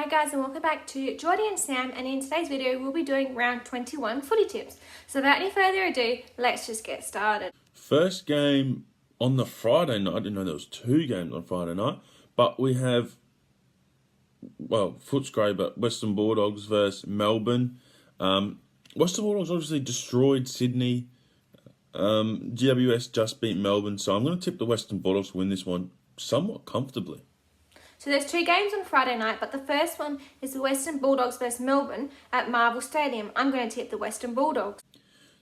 Hi guys, and welcome back to Geordie and Sam, and in today's video we'll be doing round 21 footy tips. So without any further ado, let's just get started. First game on the Friday night. I didn't know there was two games on Friday night, but we have, well, Footscray, but Western Bulldogs versus Melbourne. Western Bulldogs obviously destroyed Sydney. GWS just beat Melbourne, so I'm going to tip the Western Bulldogs to win this one somewhat comfortably. So there's two games on Friday night, but the first one is the Western Bulldogs versus Melbourne at Marvel Stadium. I'm going to tip the Western Bulldogs.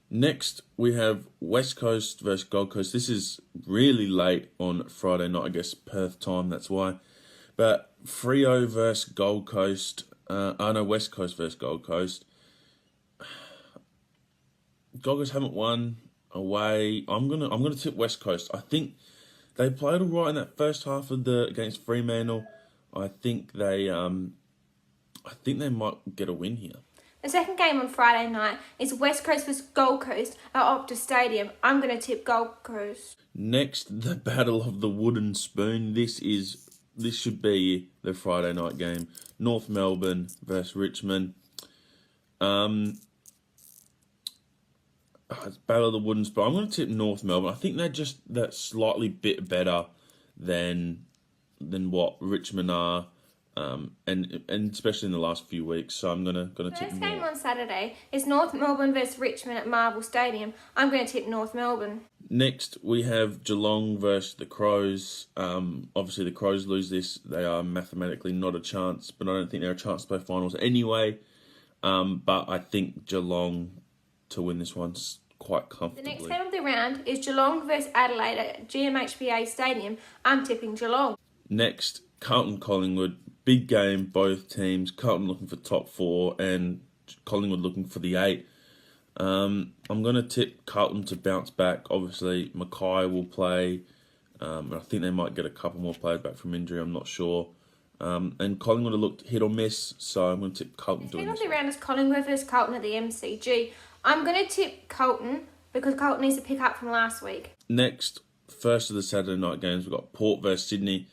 Next, we have West Coast versus Gold Coast. This is really late on Friday night, I guess, Perth time, that's why. But Freo versus Gold Coast. West Coast versus Gold Coast. Gold Coast haven't won away. I'm gonna tip West Coast. I think they played all right in that first half of against Fremantle. I think they might get a win here. The second game on Friday night is West Coast versus Gold Coast at Optus Stadium. I'm going to tip Gold Coast. Next, the Battle of the Wooden Spoon. This should be the Friday night game. North Melbourne versus Richmond. It's Battle of the Wooden Spoon. I'm going to tip North Melbourne. I think they're slightly bit better than what Richmond are, and especially in the last few weeks. So I'm gonna tip North. First game on Saturday is North Melbourne versus Richmond at Marvel Stadium. I'm going to tip North Melbourne. Next, we have Geelong versus the Crows. Obviously, the Crows lose this. They are mathematically not a chance, but I don't think they're a chance to play finals anyway. But I think Geelong to win this one quite comfortably. The next game of the round is Geelong versus Adelaide at GMHBA Stadium. I'm tipping Geelong. Next, Carlton Collingwood. Big game, both teams. Carlton looking for top 4 and Collingwood looking for the 8. I'm going to tip Carlton to bounce back. Obviously, Mackay will play. I think they might get a couple more players back from injury. I'm not sure. And Collingwood have looked hit or miss, so I'm going to tip Carlton to win this. The round is Collingwood versus Carlton at the MCG. I'm going to tip Carlton because Carlton needs to pick up from last week. Next, first of the Saturday night games, we've got Port versus Sydney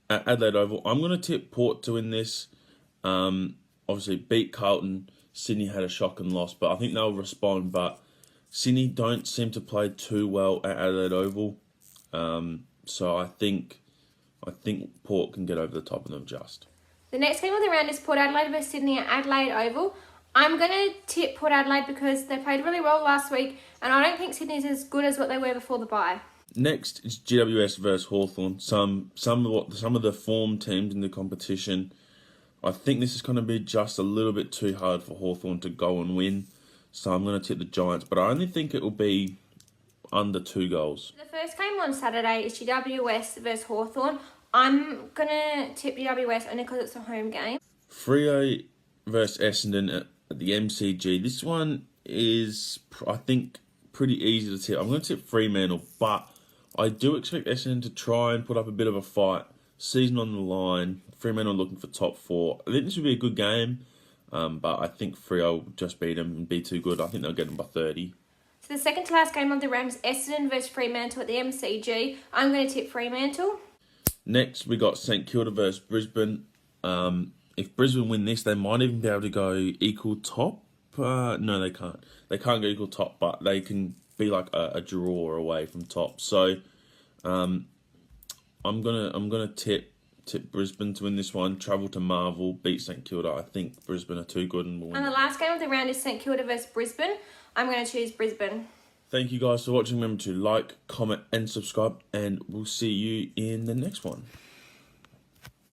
at Adelaide Oval. I'm going to tip Port to win this. Obviously, beat Carlton. Sydney had a shock and loss, but I think they'll respond. But Sydney don't seem to play too well at Adelaide Oval. So I think Port can get over the top of them just. The next game of the round is Port Adelaide versus Sydney at Adelaide Oval. I'm going to tip Port Adelaide because they played really well last week, and I don't think Sydney's as good as what they were before the bye. Next is GWS versus Hawthorn. Some of the form teams in the competition. I think this is going to be just a little bit too hard for Hawthorn to go and win, so I'm going to tip the Giants, but I only think it will be under 2 goals. The first game on Saturday is GWS versus Hawthorn. I'm going to tip GWS only because it's a home game. Freo versus Essendon at the MCG. This one is, I think, pretty easy to tip. I'm going to tip Fremantle, but I do expect Essendon to try and put up a bit of a fight. Season on the line. Fremantle looking for top 4. I think this would be a good game, but I think Freo will just beat them and be too good. I think they'll get them by 30. So the second to last game of the round is Essendon versus Fremantle at the MCG. I'm going to tip Fremantle. Next, we got St Kilda versus Brisbane. If Brisbane win this, they might even be able to go equal top. No, they can't. They can't go equal top, but they can be like a draw away from top. So, I'm gonna tip Brisbane to win this one. Travel to Marvel, beat St Kilda. I think Brisbane are too good and will win. And the last game of the round is St Kilda versus Brisbane. I'm going to choose Brisbane. Thank you guys for watching. Remember to like, comment, and subscribe, and we'll see you in the next one.